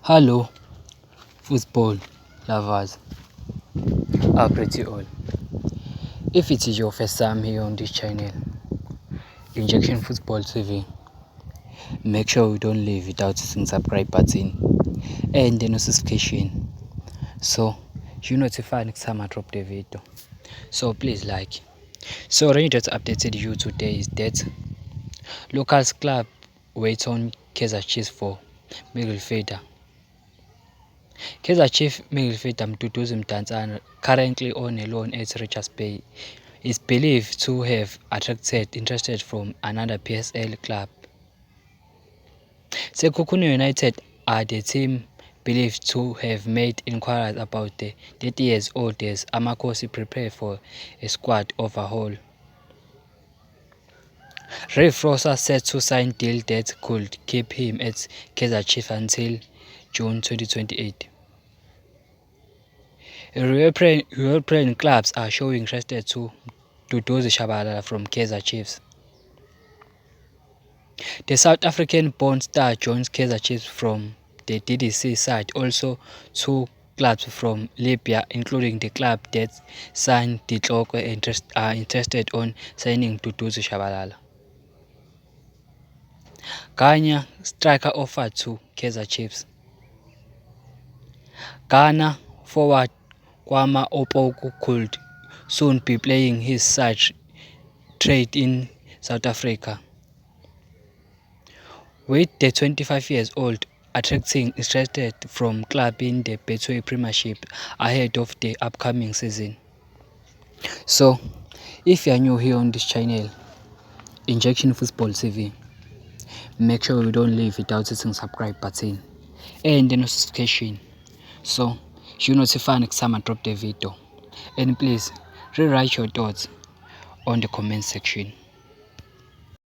Hello, football lovers, are pretty all. If it is your first time here on this channel, Injection Football TV, make sure you don't leave without hitting subscribe button and the notification so you notify next time I drop the video. So please like. So already just updated you today is that Locals club waits on Kaizer Chiefs for midfielder. Kaizer Chiefs midfielder Mduduzi Mdantsane, currently on a loan at Richards Bay, is believed to have attracted interest from another PSL club. Sekhukhune United are the team believed to have made inquiries about the 30 years old as Amakhosi prepare for a squad overhaul. Ray Frosa set to sign deal that could keep him at Kaizer Chiefs until June 2028. European clubs are showing interest to Mduduzi Shabalala from Kaizer Chiefs. The South African-born star joins Kaizer Chiefs from the DDC side. Also, two clubs from Libya, including the club that signed Ditlhoko, are interested on signing Mduduzi Shabalala. Ghana striker offered to Kaizer Chiefs. Ghana forward Kwama Opoku could soon be playing his side trade in South Africa, with the 25 years old attracting interest from clubs in the Betway Premiership ahead of the upcoming season. So, if you are new here on this channel, Injection Football TV, make sure you don't leave without hitting subscribe button and the notification so you notify next time I drop the video. And please rewrite your thoughts on the comment section.